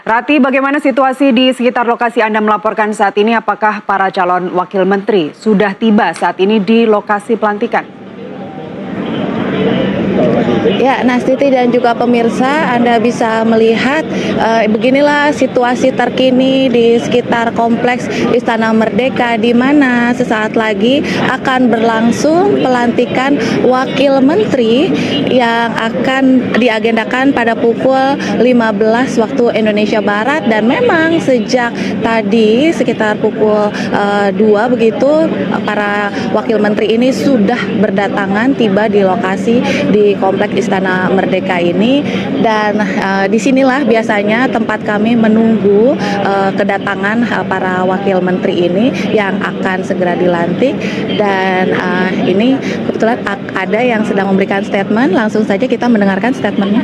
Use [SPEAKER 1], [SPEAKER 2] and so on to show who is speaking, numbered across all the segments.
[SPEAKER 1] Rati, bagaimana situasi di sekitar lokasi Anda melaporkan saat ini? Apakah para calon wakil menteri sudah tiba saat ini di lokasi pelantikan?
[SPEAKER 2] Ya, Nastiti dan juga pemirsa, Anda bisa melihat beginilah situasi terkini di sekitar kompleks Istana Merdeka, di mana sesaat lagi akan berlangsung pelantikan wakil menteri yang akan diagendakan pada pukul 15 waktu Indonesia Barat. Dan memang sejak tadi sekitar pukul 2 begitu, para wakil menteri ini sudah berdatangan tiba di lokasi di kompleks Istana Merdeka ini. Dan disinilah biasanya tempat kami menunggu kedatangan para wakil menteri ini yang akan segera dilantik. Dan ini kebetulan ada yang sedang memberikan statement. Langsung saja kita mendengarkan statementnya.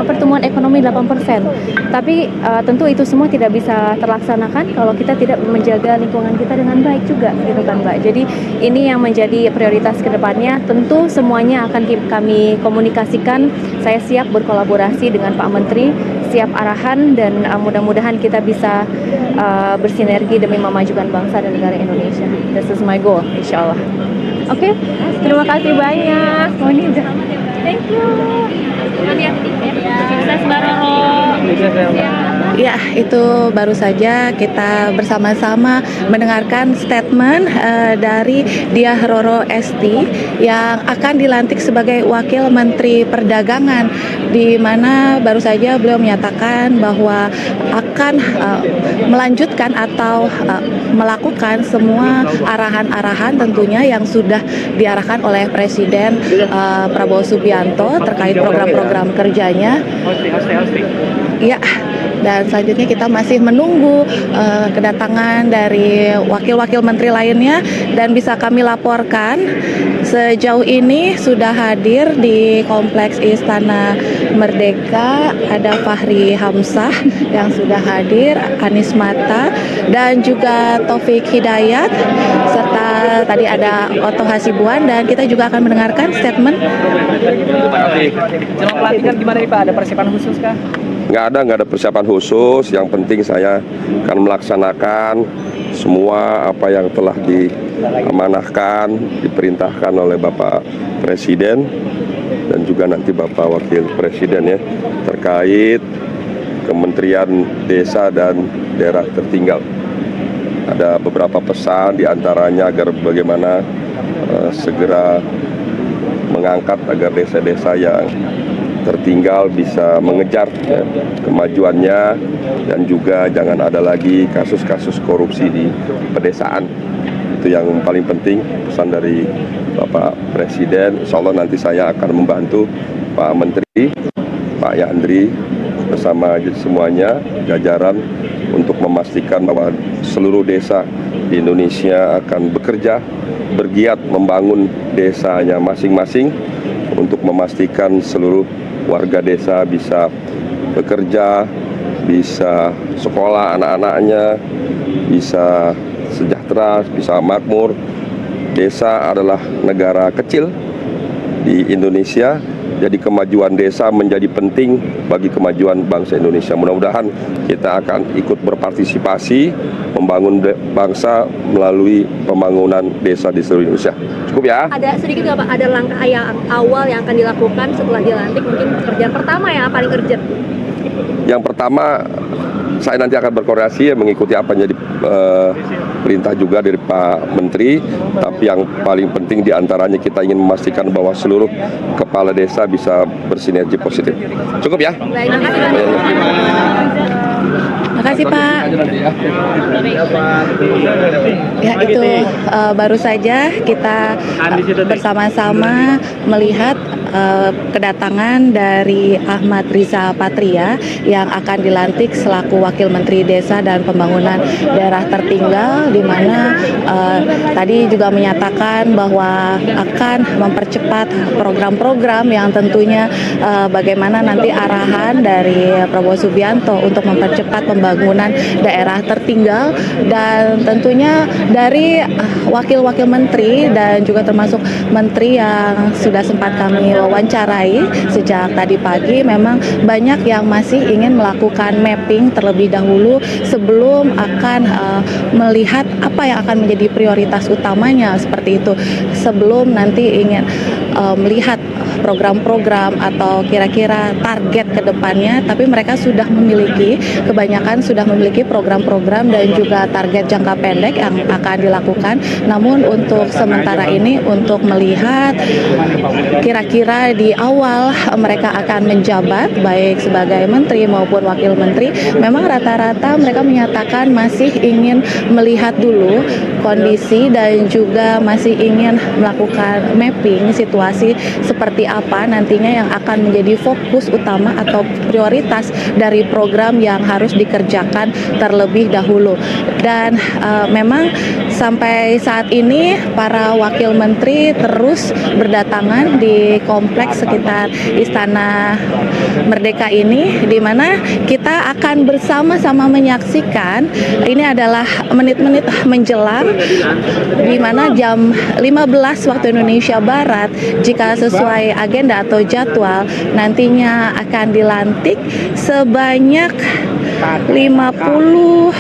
[SPEAKER 3] Pertumbuhan ekonomi 8%, tapi tentu itu semua tidak bisa terlaksanakan kalau kita tidak menjaga lingkungan kita dengan baik juga, gitu kan Mbak. Jadi ini yang menjadi prioritas kedepannya. Tentu semuanya akan kami komunikasikan. Saya siap berkolaborasi dengan Pak Menteri, siap arahan, dan mudah-mudahan kita bisa bersinergi demi memajukan bangsa dan negara Indonesia. This is my goal, insya Allah. Oke, terima kasih banyak. Oh, ini udah. Thank you. Sukses Mbak Roro.
[SPEAKER 2] Ya, itu baru saja kita bersama-sama mendengarkan statement dari Diah Roro Esti yang akan dilantik sebagai Wakil Menteri Perdagangan, di mana baru saja beliau menyatakan bahwa akan melanjutkan atau melakukan semua arahan-arahan tentunya yang sudah diarahkan oleh Presiden Prabowo Subianto terkait program-program kerjanya. Ya. Dan selanjutnya kita masih menunggu kedatangan dari wakil-wakil menteri lainnya, dan bisa kami laporkan sejauh ini sudah hadir di kompleks Istana Merdeka ada Fahri Hamzah yang sudah hadir, Anies Mata, dan juga Taufik Hidayat, serta tadi ada Otto Hasibuan. Dan kita juga akan mendengarkan statement.
[SPEAKER 4] Jelang pelantikan gimana nih Pak? Ada persiapan khusus kah?
[SPEAKER 5] Nggak ada persiapan khusus. Yang penting saya akan melaksanakan semua apa yang telah diamanahkan, diperintahkan oleh Bapak Presiden dan juga nanti Bapak Wakil Presiden ya, terkait Kementerian Desa dan Daerah Tertinggal. Ada beberapa pesan diantaranya agar bagaimana segera mengangkat agar desa-desa yang tertinggal bisa mengejar ya, kemajuannya, dan juga jangan ada lagi kasus-kasus korupsi di pedesaan. Itu yang paling penting pesan dari Bapak Presiden. Insya Allah nanti saya akan membantu Pak Menteri, Pak Yandri, bersama semuanya jajaran untuk memastikan bahwa seluruh desa di Indonesia akan bekerja, bergiat membangun desanya masing-masing untuk memastikan seluruh warga desa bisa bekerja, bisa sekolah anak-anaknya, bisa sejahtera, bisa makmur. Desa adalah negara kecil di Indonesia, jadi kemajuan desa menjadi penting bagi kemajuan bangsa Indonesia. Mudah-mudahan kita akan ikut berpartisipasi membangun bangsa melalui pembangunan desa di seluruh Indonesia. Cukup ya?
[SPEAKER 3] Ada sedikit nggak Pak, ada langkah yang awal yang akan dilakukan setelah dilantik, mungkin pekerjaan pertama yang paling urgent?
[SPEAKER 5] Yang pertama, saya nanti akan berkoordinasi mengikuti apa yang jadi perintah juga dari Pak Menteri. Tapi yang paling penting diantaranya kita ingin memastikan bahwa seluruh kepala desa bisa bersinergi positif. Cukup ya?
[SPEAKER 3] Baik, terima kasih.
[SPEAKER 2] Terima kasih Pak. Ya, itu baru saja kita bersama-sama melihat kedatangan dari Ahmad Riza Patria yang akan dilantik selaku Wakil Menteri Desa dan Pembangunan Daerah Tertinggal, di mana tadi juga menyatakan bahwa akan mempercepat program-program yang tentunya bagaimana nanti arahan dari Prabowo Subianto untuk mempercepat pembangunan daerah tertinggal. Dan tentunya dari wakil-wakil menteri dan juga termasuk menteri yang sudah sempat kami kami wawancarai sejak tadi pagi, memang banyak yang masih ingin melakukan mapping terlebih dahulu sebelum akan melihat apa yang akan menjadi prioritas utamanya, seperti itu, sebelum nanti ingin melihat program-program atau kira-kira target ke depannya. Tapi mereka kebanyakan sudah memiliki program-program dan juga target jangka pendek yang akan dilakukan. Namun untuk sementara ini, untuk melihat kira-kira di awal mereka akan menjabat baik sebagai menteri maupun wakil menteri, memang rata-rata mereka menyatakan masih ingin melihat dulu kondisi dan juga masih ingin melakukan mapping situasi seperti apa nantinya yang akan menjadi fokus utama atau prioritas dari program yang harus dikerjakan terlebih dahulu. Dan memang sampai saat ini para wakil menteri terus berdatangan di kompleks sekitar Istana Merdeka ini, di mana kita akan bersama-sama menyaksikan. Ini adalah menit-menit menjelang, di mana jam 15 waktu Indonesia Barat, jika sesuai agenda atau jadwal, nantinya akan dilantik sebanyak 56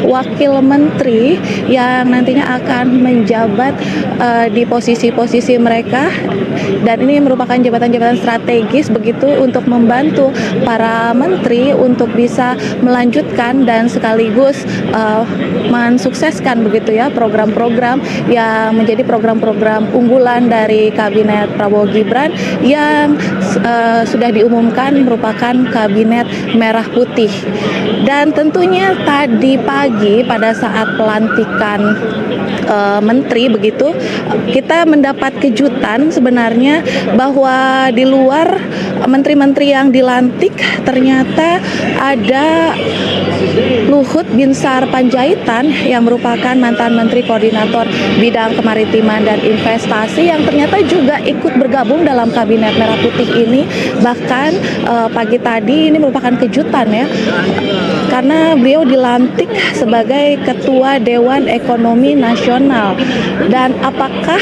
[SPEAKER 2] wakil menteri yang nantinya akan menjabat di posisi-posisi mereka, dan ini merupakan jabatan-jabatan strategis begitu untuk membantu para menteri untuk bisa melanjutkan dan sekaligus mensukseskan begitu ya program-program yang menjadi program-program unggulan dari kabinet Prabowo Gibran yang sudah diumumkan merupakan kabinet merah putih. Dan tentunya tadi pagi pada saat pelantikan menteri begitu, kita mendapat kejutan sebenarnya bahwa di luar menteri-menteri yang dilantik ternyata ada Luhut Binsar Panjaitan yang merupakan mantan Menteri Koordinator Bidang Kemaritiman dan Investasi yang ternyata juga ikut bergabung dalam Kabinet Merah Putih ini. Bahkan pagi tadi ini merupakan kejutan ya, karena beliau dilantik sebagai Ketua Dewan Ekonomi Nasional. Dan apakah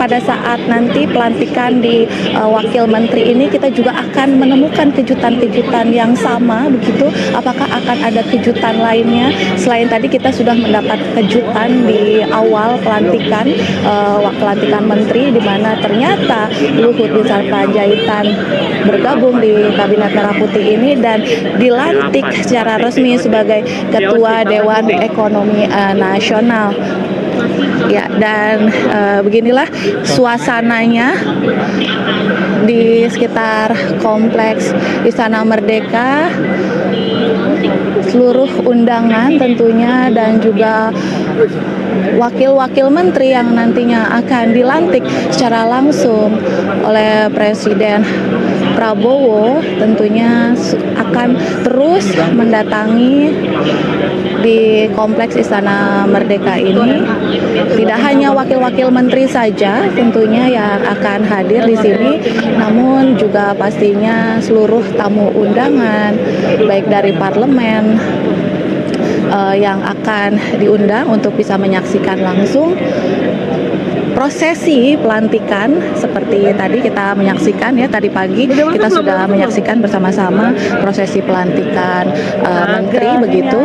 [SPEAKER 2] pada saat nanti pelantikan di Wakil Menteri ini kita juga akan menemukan kejutan-kejutan yang sama begitu? Apakah akan ada kejutan lainnya selain tadi kita sudah mendapat kejutan di awal pelantikan menteri, di mana ternyata Luhut Binsar Panjaitan bergabung di Kabinet Merah Putih ini dan dilantik secara resmi sebagai Ketua Dewan Ekonomi Nasional. Ya, dan beginilah suasananya di sekitar kompleks Istana Merdeka. Seluruh undangan tentunya dan juga wakil-wakil menteri yang nantinya akan dilantik secara langsung oleh Presiden Prabowo tentunya akan terus mendatangi di kompleks Istana Merdeka ini. Tidak hanya wakil-wakil menteri saja tentunya yang akan hadir di sini, namun juga pastinya seluruh tamu undangan baik dari parlemen yang akan diundang untuk bisa menyaksikan langsung prosesi pelantikan. Seperti tadi kita menyaksikan ya, tadi pagi kita sudah menyaksikan bersama-sama prosesi pelantikan menteri begitu,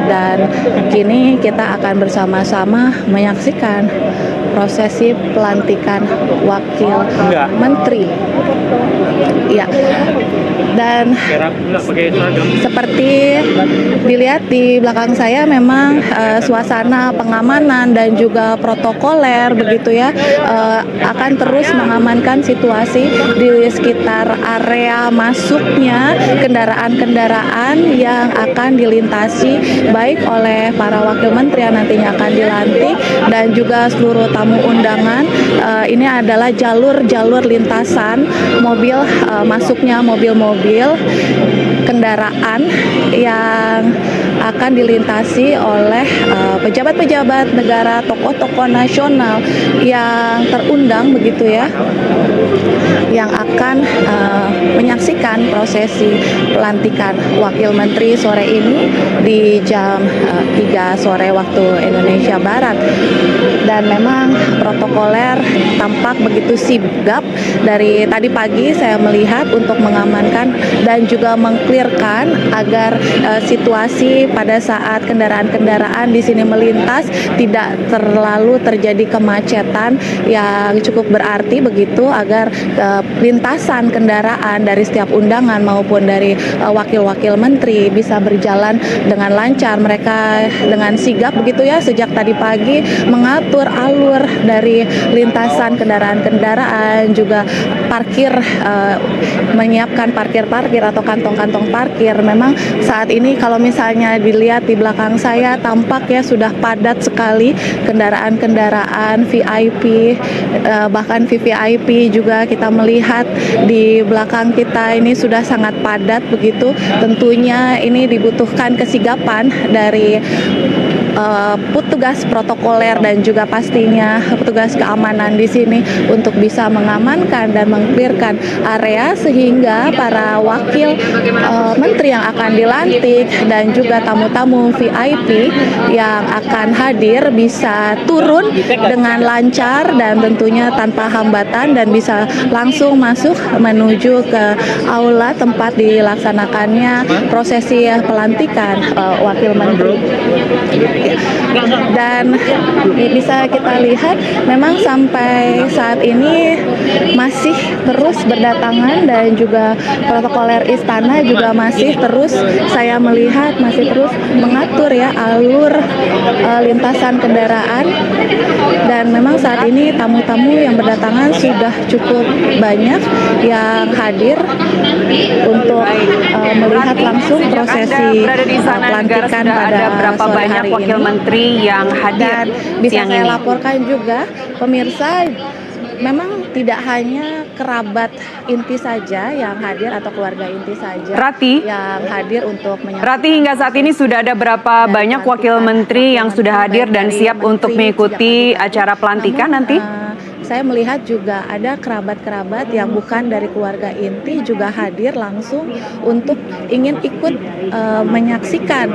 [SPEAKER 2] dan kini kita akan bersama-sama menyaksikan prosesi pelantikan wakil menteri. Ya. Dan seperti dilihat di belakang saya, memang suasana pengamanan dan juga protokoler begitu ya akan terus mengamankan situasi di sekitar area masuknya kendaraan-kendaraan yang akan dilintasi baik oleh para wakil menteri yang nantinya akan dilantik dan juga seluruh tamu undangan. Ini adalah jalur-jalur lintasan mobil, masuknya mobil-mobil kendaraan yang akan dilintasi oleh pejabat-pejabat negara, tokoh-tokoh nasional yang terundang begitu ya, yang akan menyaksikan prosesi pelantikan Wakil Menteri sore ini di jam 3 sore waktu Indonesia Barat. Dan memang protokoler tampak begitu sigap. Dari tadi pagi saya melihat untuk mengamankan dan juga mengklirkan agar situasi pada saat kendaraan-kendaraan di sini melintas tidak terlalu terjadi kemacetan yang cukup berarti begitu, agar lintasan kendaraan dari setiap undangan maupun dari wakil-wakil menteri bisa berjalan dengan lancar. Mereka dengan sigap begitu ya sejak tadi pagi mengatur alur dari lintasan kendaraan-kendaraan, juga parkir, menyiapkan parkir-parkir atau kantong-kantong parkir. Memang saat ini kalau misalnya dilihat di belakang saya tampak ya sudah padat sekali kendaraan-kendaraan VIP, bahkan VVIP juga kita melihat di belakang kita ini sudah sangat padat begitu. Tentunya ini dibutuhkan kesigapan dari petugas protokoler dan juga pastinya petugas keamanan di sini untuk bisa mengamankan dan mengklirkan area sehingga para wakil menteri yang akan dilantik dan juga tamu-tamu VIP yang akan hadir bisa turun dengan lancar dan tentunya tanpa hambatan dan bisa langsung masuk menuju ke aula tempat dilaksanakannya prosesi pelantikan wakil menteri. Dan bisa kita lihat memang sampai saat ini masih terus berdatangan dan juga protokoler istana juga masih terus, saya melihat masih terus mengatur ya alur lintasan kendaraan. Dan memang saat ini tamu-tamu yang berdatangan sudah cukup banyak yang hadir untuk melihat langsung prosesi pelantikan pada sore hari
[SPEAKER 1] wakil
[SPEAKER 2] ini.
[SPEAKER 1] menteri yang hadir
[SPEAKER 2] Dan bisa
[SPEAKER 1] siang
[SPEAKER 2] saya
[SPEAKER 1] ini.
[SPEAKER 2] laporkan juga pemirsa, memang tidak hanya kerabat inti saja yang hadir atau keluarga inti saja
[SPEAKER 1] Rati,
[SPEAKER 2] yang hadir untuk menyaksikan.
[SPEAKER 1] Rati, hingga saat ini sudah ada berapa banyak wakil menteri yang sudah hadir dan siap untuk mengikuti acara pelantikan nanti?
[SPEAKER 2] Saya melihat juga ada kerabat-kerabat yang bukan dari keluarga inti juga hadir langsung untuk ingin ikut menyaksikan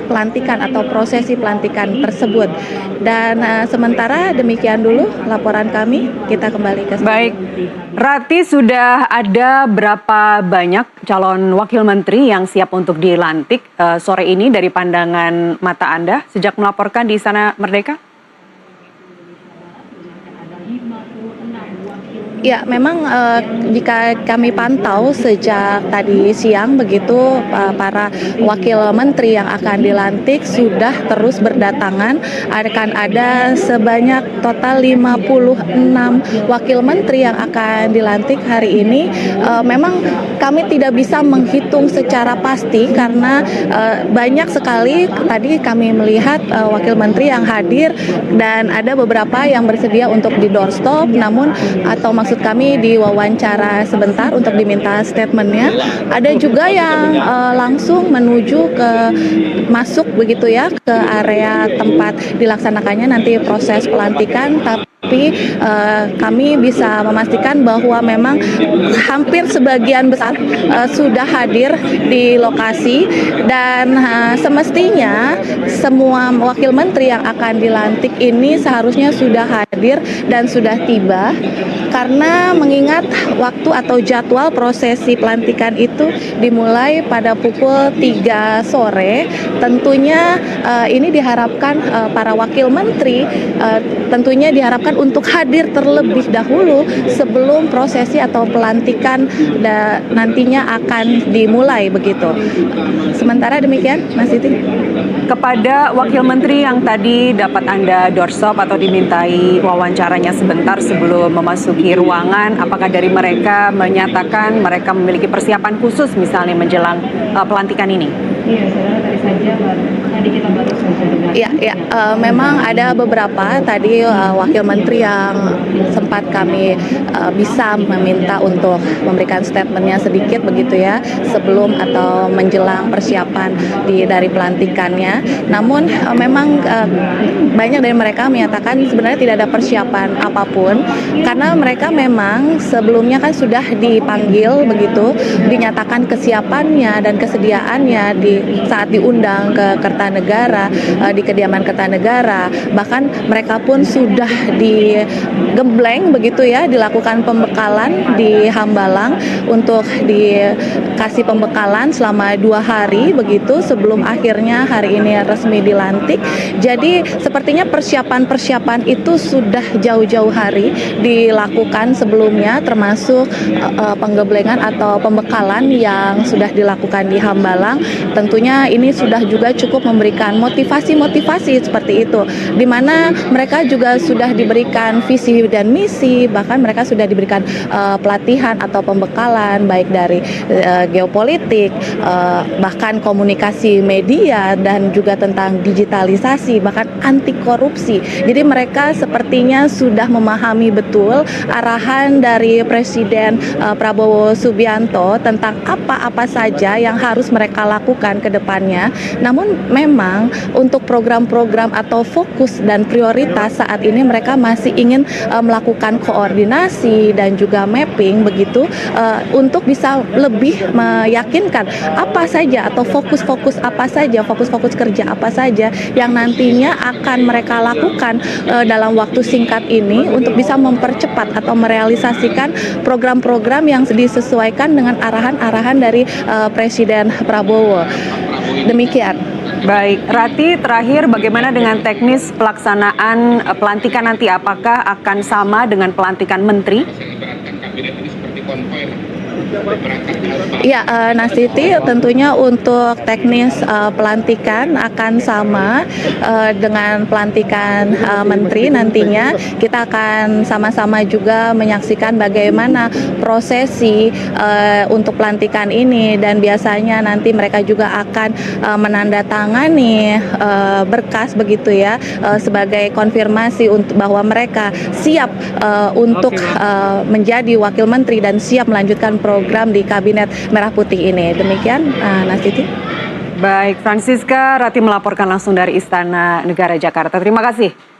[SPEAKER 2] pelantikan atau prosesi pelantikan tersebut. Dan sementara demikian dulu laporan kami, kita kembali ke studio.
[SPEAKER 1] Baik, Rati, sudah ada berapa banyak calon wakil menteri yang siap untuk dilantik sore ini dari pandangan mata Anda sejak melaporkan di Istana Merdeka?
[SPEAKER 2] Ya, memang jika kami pantau sejak tadi siang begitu, para wakil menteri yang akan dilantik sudah terus berdatangan. Akan ada sebanyak total 56 wakil menteri yang akan dilantik hari ini. Memang kami tidak bisa menghitung secara pasti karena banyak sekali tadi kami melihat wakil menteri yang hadir dan ada beberapa yang bersedia untuk di doorstop, namun atau maksud kami diwawancara sebentar untuk diminta statementnya. Ada juga yang langsung menuju ke masuk begitu ya ke area tempat dilaksanakannya nanti proses pelantikan. Tapi kami bisa memastikan bahwa memang hampir sebagian besar sudah hadir di lokasi dan semestinya semua wakil menteri yang akan dilantik ini seharusnya sudah hadir dan sudah tiba, karena mengingat waktu atau jadwal prosesi pelantikan itu dimulai pada pukul 3 sore. Tentunya ini diharapkan para wakil menteri tentunya diharapkan untuk hadir terlebih dahulu sebelum prosesi atau pelantikan nantinya akan dimulai begitu. Sementara demikian, Mas Siti.
[SPEAKER 1] Kepada wakil menteri yang tadi dapat Anda doorstop atau dimintai wawancaranya sebentar sebelum memasuki ruangan, apakah dari mereka menyatakan mereka memiliki persiapan khusus misalnya menjelang pelantikan ini?
[SPEAKER 2] Iya, tadi saya Memang ada beberapa tadi wakil menteri yang sempat kami bisa meminta untuk memberikan statementnya sedikit begitu ya sebelum atau menjelang persiapan dari pelantikannya. Namun memang banyak dari mereka menyatakan sebenarnya tidak ada persiapan apapun karena mereka memang sebelumnya kan sudah dipanggil begitu, dinyatakan kesiapannya dan kesediaannya saat diundang ke Kertanegara, di kediaman Kertanegara. Bahkan mereka pun sudah digembleng begitu ya, dilakukan pembekalan di Hambalang untuk dikasih pembekalan selama 2 hari begitu sebelum akhirnya hari ini resmi dilantik. Jadi sepertinya persiapan itu sudah jauh-jauh hari dilakukan sebelumnya, termasuk penggemblengan atau pembekalan yang sudah dilakukan di Hambalang. Tentunya ini sudah juga cukup memberikan motivasi seperti itu, di mana mereka juga sudah diberikan visi dan misi, bahkan mereka sudah diberikan pelatihan atau pembekalan baik dari geopolitik, bahkan komunikasi media dan juga tentang digitalisasi, bahkan anti korupsi. Jadi mereka sepertinya sudah memahami betul arahan dari Presiden Prabowo Subianto tentang apa-apa saja yang harus mereka lakukan ke depannya. Namun memang untuk program-program atau fokus dan prioritas saat ini mereka masih ingin melakukan koordinasi dan juga mapping begitu untuk bisa lebih meyakinkan apa saja atau fokus-fokus kerja apa saja yang nantinya akan mereka lakukan dalam waktu singkat ini untuk bisa mempercepat atau merealisasikan program-program yang disesuaikan dengan arahan-arahan dari Presiden Prabowo. Demikian.
[SPEAKER 1] Baik, Rati, terakhir bagaimana dengan teknis pelaksanaan pelantikan nanti? Apakah akan sama dengan pelantikan menteri?
[SPEAKER 2] Ya, Nasiti, tentunya untuk teknis pelantikan akan sama dengan pelantikan menteri nantinya. Kita akan sama-sama juga menyaksikan bagaimana prosesi untuk pelantikan ini, dan biasanya nanti mereka juga akan menandatangani berkas begitu ya sebagai konfirmasi untuk bahwa mereka siap untuk menjadi wakil menteri dan siap melanjutkan program di Kabinet Merah Putih ini. Demikian, Nasiti.
[SPEAKER 1] Baik, Francisca Rati melaporkan langsung dari Istana Negara Jakarta. Terima kasih.